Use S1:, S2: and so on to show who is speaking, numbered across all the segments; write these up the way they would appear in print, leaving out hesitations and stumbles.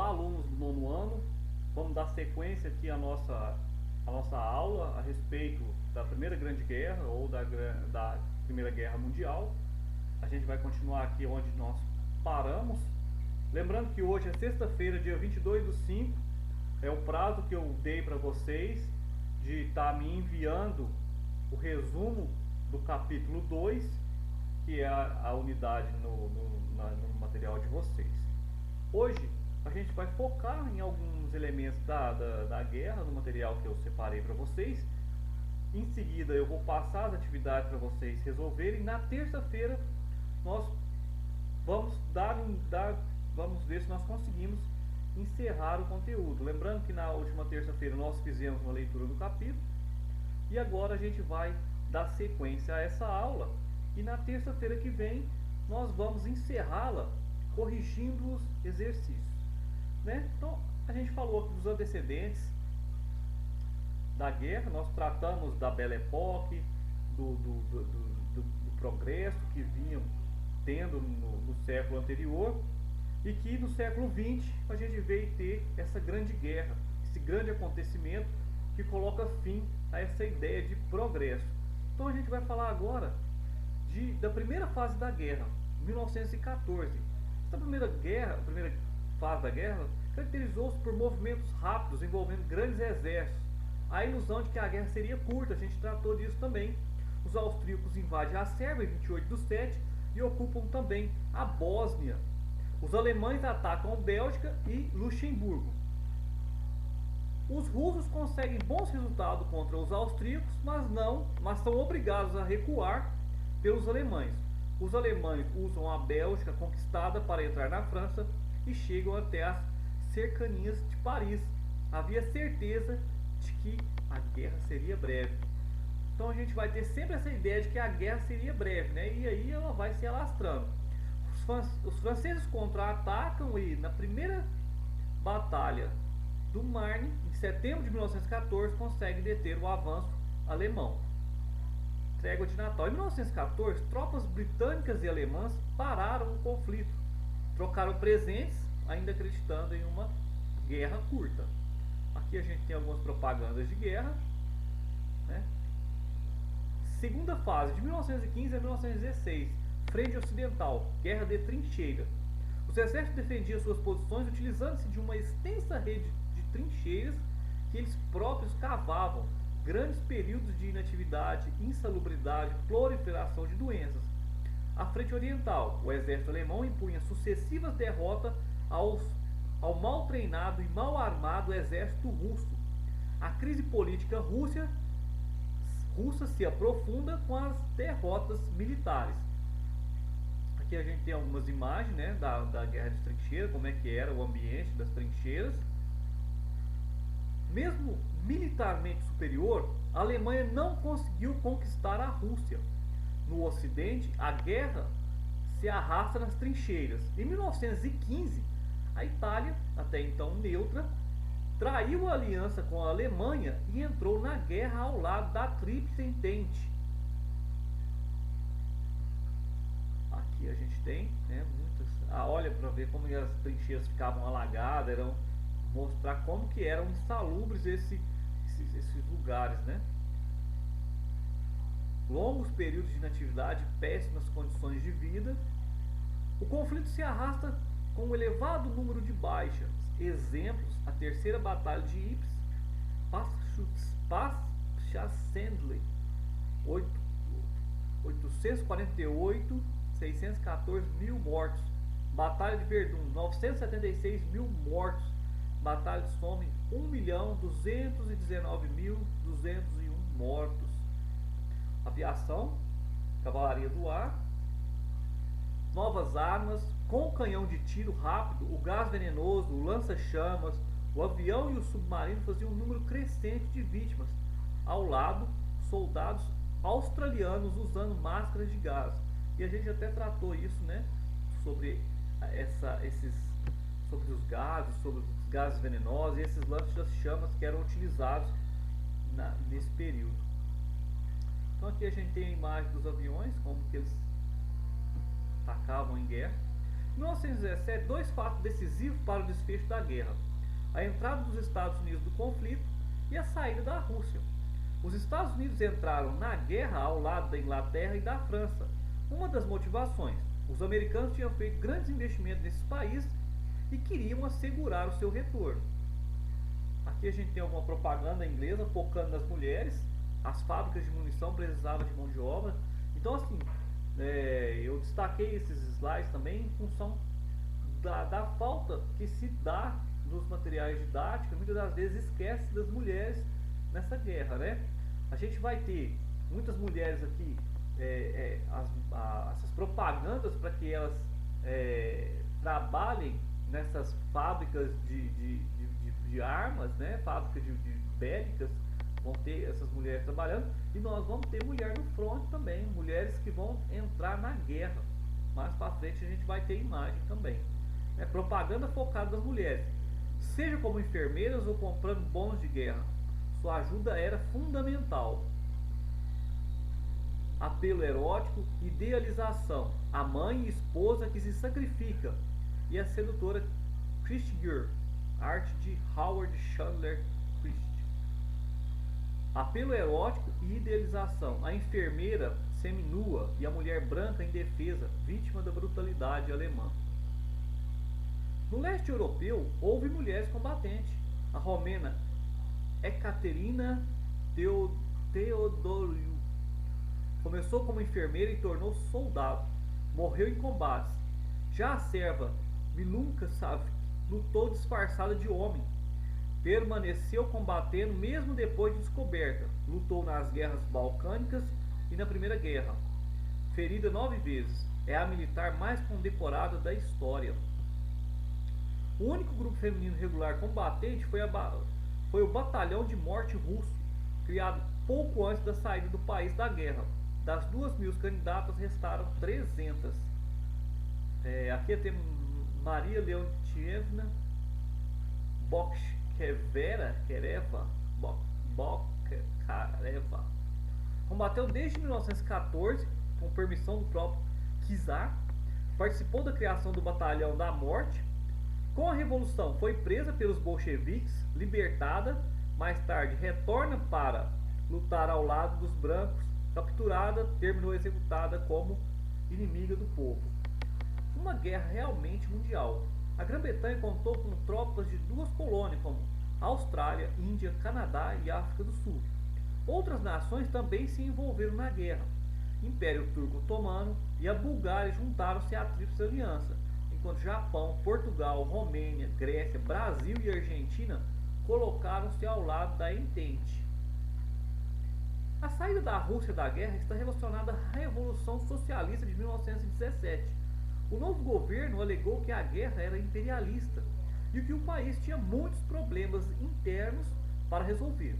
S1: alunos do nono ano. Vamos dar sequência aqui à nossa aula a respeito da Primeira Grande Guerra ou da Primeira Guerra Mundial. A gente vai continuar aqui onde nós paramos. Lembrando que hoje é sexta-feira, dia 22/5, é o prazo que eu dei para vocês de estar me enviando o resumo do capítulo 2, que é a unidade no material de vocês. Hoje a gente vai focar em alguns elementos da guerra no material que eu separei para vocês. Em seguida eu vou passar as atividades para vocês resolverem. Na terça-feira nós vamos vamos ver se nós conseguimos encerrar o conteúdo. Lembrando que na última terça-feira nós fizemos uma leitura do capítulo e agora a gente vai dar sequência a essa aula, e na terça-feira que vem nós vamos encerrá-la corrigindo os exercícios, né? Então a gente falou aqui dos antecedentes da guerra, nós tratamos da Belle Époque, do progresso que vinham tendo no século anterior, e que no século XX a gente veio ter essa grande guerra, esse grande acontecimento que coloca fim a essa ideia de progresso. Então a gente vai falar agora da primeira fase da guerra, 1914. Essa primeira fase da guerra caracterizou-se por movimentos rápidos envolvendo grandes exércitos. A ilusão de que a guerra seria curta, a gente tratou disso também. Os austríacos invadem a Sérvia em 28/7 e ocupam também a Bósnia. Os alemães atacam a Bélgica e Luxemburgo. Os russos conseguem bons resultados contra os austríacos, mas são obrigados a recuar pelos alemães. Os alemães usam a Bélgica conquistada para entrar na França e chegam até as cercanias de Paris. Havia certeza de que a guerra seria breve. Então a gente vai ter sempre essa ideia de que a guerra seria breve, né? E aí ela vai se alastrando. Os franceses contra-atacam e na primeira batalha do Marne, em setembro de 1914, conseguem deter o avanço alemão. Trégua de Natal. Em 1914, tropas britânicas e alemãs pararam o conflito, trocaram presentes, ainda acreditando em uma guerra curta. Aqui a gente tem algumas propagandas de guerra, né? Segunda fase, de 1915 a 1916, Frente Ocidental, Guerra de Trincheira. Os exércitos defendiam suas posições utilizando-se de uma extensa rede de trincheiras que eles próprios cavavam. Grandes períodos de inatividade, insalubridade, proliferação de doenças. A Frente Oriental, o exército alemão impunha sucessivas derrotas ao mal treinado e mal armado exército russo. A crise política russa se aprofunda com as derrotas militares. Aqui a gente tem algumas imagens, né, da guerra de trincheiras, como é que era o ambiente das trincheiras. Mesmo militarmente superior, a Alemanha não conseguiu conquistar a Rússia. No Ocidente, a guerra se arrasta nas trincheiras. Em 1915, a Itália, até então neutra, traiu a aliança com a Alemanha e entrou na guerra ao lado da Tríplice Entente. Aqui a gente tem, né, muitas. Olha para ver como as trincheiras ficavam alagadas, mostrar como que eram insalubres esses lugares, né? Longos períodos de inatividade, péssimas condições de vida. O conflito se arrasta com um elevado número de baixas. Exemplos: a terceira batalha de Ypres, Passchendaele, 848, 614 mil mortos. Batalha de Verdun, 976 mil mortos. Batalha de Somme, 1.219.201 mortos. Aviação, cavalaria do ar, novas armas, com o canhão de tiro rápido, o gás venenoso, o lança-chamas, o avião e o submarino faziam um número crescente de vítimas. Ao lado, soldados australianos usando máscaras de gás. E a gente até tratou isso, né, sobre sobre os gases, sobre os gases venenosos e esses lanças-chamas que eram utilizados nesse período. Então aqui a gente tem a imagem dos aviões, como que eles atacavam em guerra. Em 1917, dois fatos decisivos para o desfecho da guerra: a entrada dos Estados Unidos no conflito e a saída da Rússia. Os Estados Unidos entraram na guerra ao lado da Inglaterra e da França. Uma das motivações: os americanos tinham feito grandes investimentos nesses países e queriam assegurar o seu retorno. Aqui a gente tem alguma propaganda inglesa focando nas mulheres. As fábricas de munição precisavam de mão de obra. Então, assim, eu destaquei esses slides também em função da falta que se dá nos materiais didáticos. Muitas das vezes esquece das mulheres nessa guerra, né? A gente vai ter muitas mulheres aqui, essas propagandas para que elas trabalhem nessas fábricas de armas, né? Fábricas de bélicas, vão ter essas mulheres trabalhando, e nós vamos ter mulher no front também, mulheres que vão entrar na guerra. Mais para frente a gente vai ter imagem também. Propaganda focada nas mulheres, seja como enfermeiras ou comprando bônus de guerra. Sua ajuda era fundamental. Apelo erótico, idealização, a mãe e esposa que se sacrifica, e a sedutora Christie Girl, arte de Howard Chandler Christie. Apelo erótico e idealização, a enfermeira seminua e a mulher branca indefesa, vítima da brutalidade alemã. No leste europeu, houve mulheres combatentes. A romena Ekaterina Teodoriu começou como enfermeira e tornou-se soldado. Morreu em combates. Já a serva Milunka Savic lutou disfarçada de homem. Permaneceu combatendo mesmo depois de descoberta. Lutou nas guerras balcânicas e na Primeira Guerra. Ferida 9 vezes, é a militar mais condecorada da história. O único grupo feminino regular combatente foi o Batalhão de Morte Russo, criado pouco antes da saída do país da guerra. Das 2.000 candidatas, restaram 300. Aqui temos Maria Leontievna Bokchereva. Combateu desde 1914, com permissão do próprio czar. Participou da criação do Batalhão da Morte. Com a Revolução, foi presa pelos bolcheviques, libertada. Mais tarde, retorna para lutar ao lado dos brancos. Capturada, terminou executada como inimiga do povo. Uma guerra realmente mundial. A Grã-Bretanha contou com tropas de 2 colônias, como Austrália, Índia, Canadá e África do Sul. Outras nações também se envolveram na guerra. Império Turco-Otomano e a Bulgária juntaram-se à Tríplice Aliança, enquanto Japão, Portugal, Romênia, Grécia, Brasil e Argentina colocaram-se ao lado da Entente. A saída da Rússia da guerra está relacionada à Revolução Socialista de 1917. O novo governo alegou que a guerra era imperialista e que o país tinha muitos problemas internos para resolver.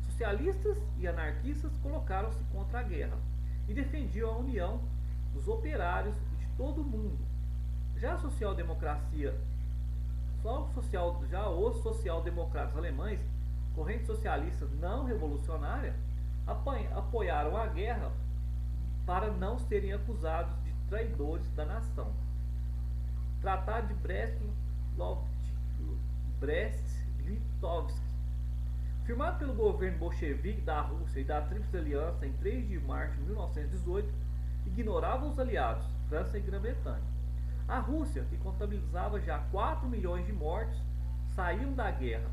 S1: Socialistas e anarquistas colocaram-se contra a guerra e defendiam a união dos operários e de todo o mundo. Já os social-democratas alemães, corrente socialista não revolucionária, apoiaram a guerra para não serem acusados de traidores da nação. Tratado de Brest-Litovsk, firmado pelo governo bolchevique da Rússia e da Tríplice Aliança em 3 de março de 1918, ignorava os aliados, França e Grã-Bretanha. A Rússia, que contabilizava já 4 milhões de mortos, saíam da guerra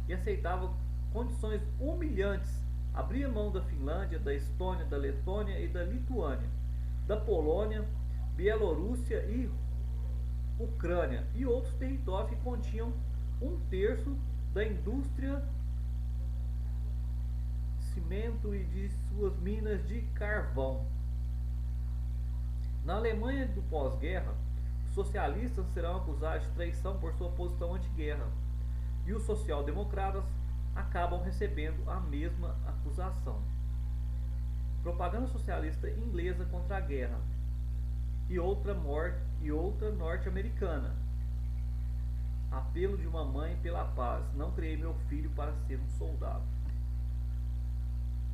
S1: e aceitava condições humilhantes. Abria mão da Finlândia, da Estônia, da Letônia e da Lituânia, da Polônia, Bielorrússia e Ucrânia e outros territórios que continham 1/3 da indústria cimento e de suas minas de carvão. Na Alemanha do pós-guerra, os socialistas serão acusados de traição por sua posição anti-guerra, e os social-democratas acabam recebendo a mesma acusação. Propaganda socialista inglesa contra a guerra e outra norte-americana. Apelo de uma mãe pela paz. Não criei meu filho para ser um soldado.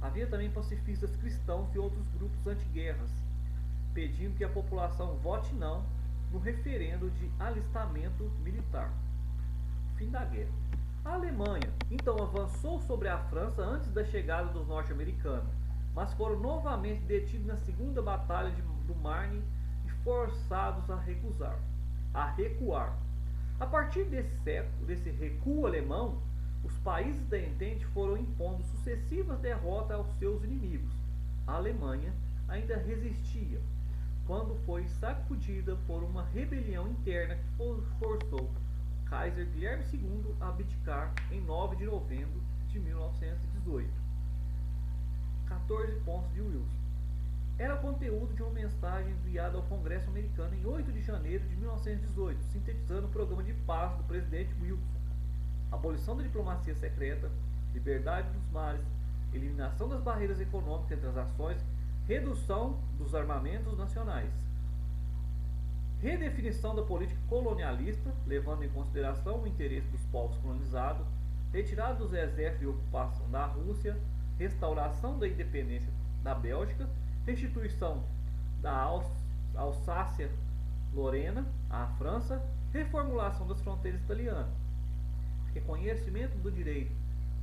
S1: Havia também pacifistas cristãos e outros grupos anti-guerras, pedindo que a população vote não no referendo de alistamento militar. Fim da guerra. A Alemanha então avançou sobre a França antes da chegada dos norte-americanos, mas foram novamente detidos na segunda batalha do Marne e forçados a recuar. A partir desse recuo alemão, os países da Entente foram impondo sucessivas derrotas aos seus inimigos. A Alemanha ainda resistia, quando foi sacudida por uma rebelião interna que forçou Kaiser Guilherme II a abdicar em 9 de novembro de 1918. 14 pontos de Wilson. Era o conteúdo de uma mensagem enviada ao Congresso americano em 8 de janeiro de 1918, sintetizando o programa de paz do presidente Wilson: abolição da diplomacia secreta, liberdade dos mares, eliminação das barreiras econômicas entre as nações, redução dos armamentos nacionais, redefinição da política colonialista, levando em consideração o interesse dos povos colonizados, retirada dos exércitos de ocupação da Rússia, restauração da independência da Bélgica, restituição da Alsácia-Lorena à França, reformulação das fronteiras italianas, reconhecimento do direito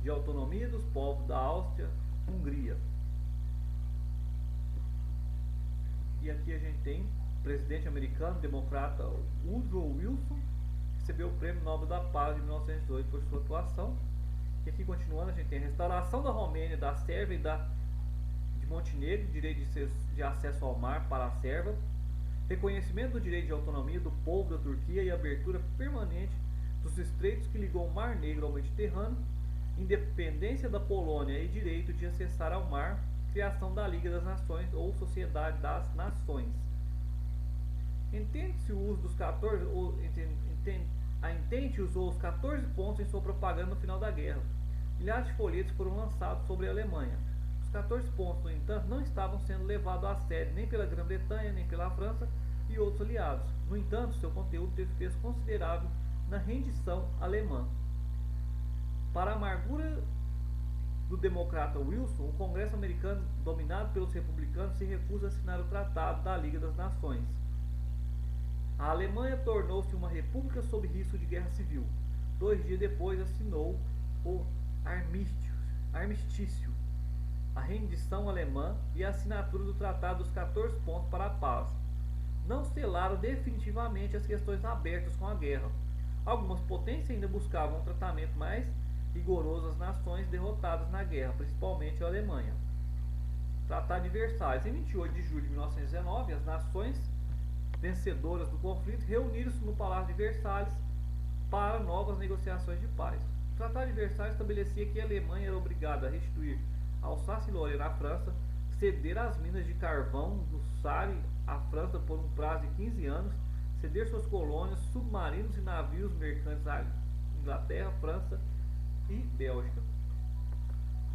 S1: de autonomia dos povos da Áustria-Hungria. E aqui a gente tem o presidente americano, democrata Woodrow Wilson, recebeu o Prêmio Nobel da Paz de 1918 por sua atuação. E aqui continuando, a gente tem a restauração da Romênia, da Sérvia e de Montenegro, direito de acesso ao mar para a Sérvia, reconhecimento do direito de autonomia do povo da Turquia e abertura permanente dos estreitos que ligam o Mar Negro ao Mediterrâneo, independência da Polônia e direito de acessar ao mar, criação da Liga das Nações ou Sociedade das Nações. Entende-se o uso dos 14, a Entente usou os 14 pontos em sua propaganda no final da guerra. Milhares de folhetos foram lançados sobre a Alemanha. Os 14 pontos, no entanto, não estavam sendo levados a sério nem pela Grã-Bretanha, nem pela França e outros aliados. No entanto, seu conteúdo teve peso considerável na rendição alemã. Para a amargura do democrata Wilson, o Congresso americano, dominado pelos republicanos, se recusa a assinar o Tratado da Liga das Nações. A Alemanha tornou-se uma república sob risco de guerra civil. 2 dias depois assinou o armistício, a rendição alemã e a assinatura do Tratado dos 14 pontos para a paz. Não selaram definitivamente as questões abertas com a guerra. Algumas potências ainda buscavam um tratamento mais rigoroso às nações derrotadas na guerra, principalmente a Alemanha. Tratado de Versalhes. Em 28 de julho de 1919, as nações vencedoras do conflito reuniram-se no Palácio de Versalhes para novas negociações de paz. O Tratado de Versalhes estabelecia que a Alemanha era obrigada a restituir a Alsácia-Lorena à França, ceder as minas de carvão do Saare à França por um prazo de 15 anos, ceder suas colônias, submarinos e navios mercantes à Inglaterra, França e Bélgica.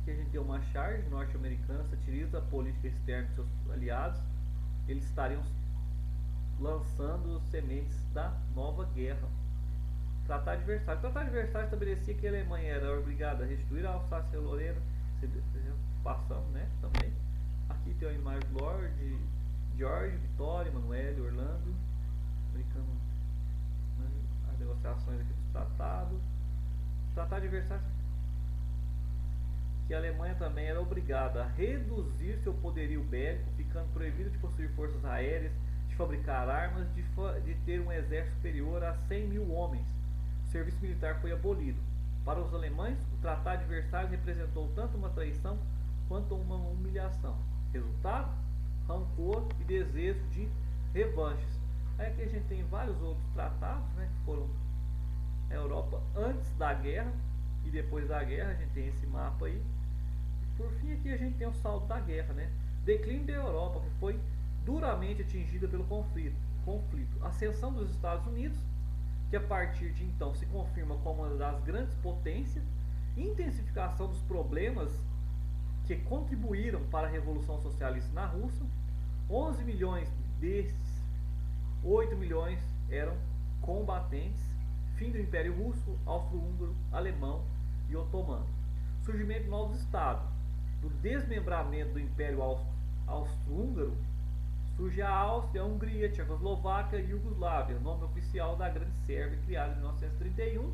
S1: Aqui a gente tem uma charge norte-americana, satiriza a política externa de seus aliados. Eles estariam lançando sementes da nova guerra. Tratado de Versalhes. O Tratado de Versalhes estabelecia que a Alemanha era obrigada a restituir a Alsácia-Lorena, passamos, né, também. Aqui tem a imagem do Lord George, Vitória, Emanuele, Orlando, americano, né, as negociações aqui dos tratados. O Tratado de Versalhes, que a Alemanha também era obrigada a reduzir seu poderio bélico, ficando proibida de possuir forças aéreas, de fabricar armas, de ter um exército superior a 100 mil homens. O serviço militar foi abolido. Para os alemães, o Tratado de Versalhes representou tanto uma traição quanto uma humilhação. Resultado? Rancor e desejo de revanches. Aí aqui a gente tem vários outros tratados, né, que foram na Europa antes da guerra e depois da guerra. A gente tem esse mapa aí. E por fim aqui a gente tem o saldo da guerra, né? Declínio da Europa, que foi duramente atingida pelo conflito. Ascensão dos Estados Unidos, que a partir de então se confirma como uma das grandes potências. Intensificação dos problemas que contribuíram para a Revolução Socialista na Rússia. 11 milhões desses, 8 milhões eram combatentes. Fim do Império Russo, Austro-Húngaro, Alemão e Otomano. Surgimento de novos estados. Do desmembramento do Império Austro-Húngaro Surge a Áustria, a Hungria, a Tchecoslováquia e Iugoslávia, nome oficial da Grande Sérvia, criada em 1931.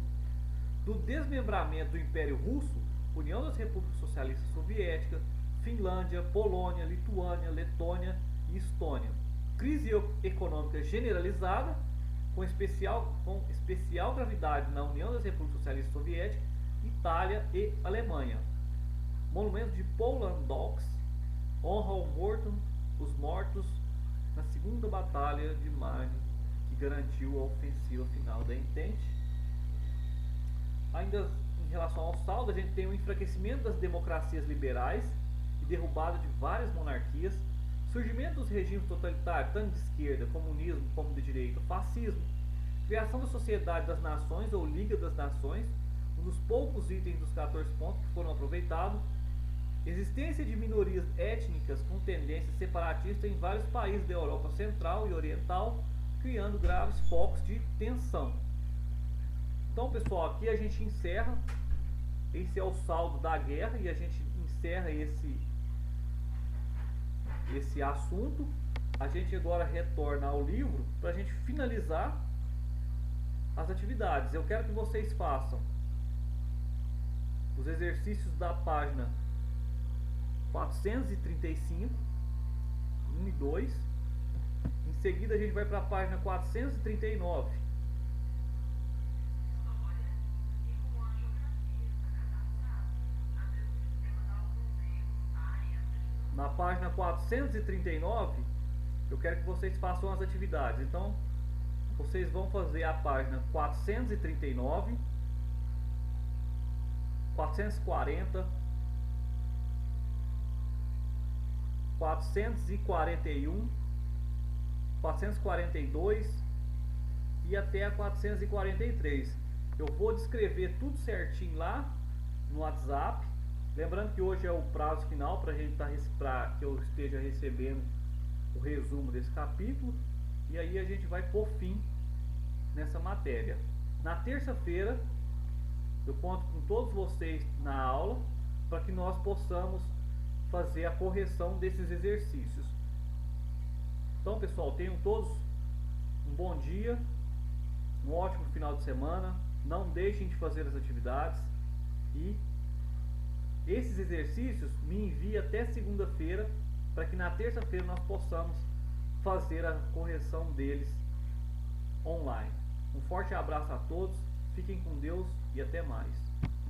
S1: Do desmembramento do Império Russo, União das Repúblicas Socialistas Soviéticas, Finlândia, Polônia, Lituânia, Letônia e Estônia. Crise econômica generalizada, com especial gravidade na União das Repúblicas Socialistas Soviéticas, Itália e Alemanha. Monumento de Poland Docks honra os mortos na Segunda Batalha de Marne, que garantiu a ofensiva final da Entente. Ainda em relação ao saldo, a gente tem o enfraquecimento das democracias liberais e derrubada de várias monarquias, surgimento dos regimes totalitários, tanto de esquerda, comunismo, como de direita, fascismo, criação da Sociedade das Nações ou Liga das Nações, um dos poucos itens dos 14 pontos que foram aproveitados, existência de minorias étnicas com tendência separatista em vários países da Europa Central e Oriental, criando graves focos de tensão. Então, pessoal, aqui a gente encerra. Esse é o saldo da guerra e a gente encerra esse assunto. A gente agora retorna ao livro para a gente finalizar as atividades. Eu quero que vocês façam os exercícios da página 435, 1 e 2. Em seguida a gente vai para a página 439. Na página 439, eu quero que vocês façam as atividades. Então, vocês vão fazer a página 439, 440, 441, 442 e até a 443. Eu vou descrever tudo certinho lá no WhatsApp. Lembrando que hoje é o prazo final para que eu esteja recebendo o resumo desse capítulo. E aí a gente vai pôr fim nessa matéria. Na terça-feira eu conto com todos vocês na aula para que nós possamos fazer a correção desses exercícios. Então, pessoal, tenham todos um bom dia, um ótimo final de semana. Não deixem de fazer as atividades e esses exercícios me envie até segunda-feira para que na terça-feira nós possamos fazer a correção deles online. Um forte abraço a todos, fiquem com Deus e até mais.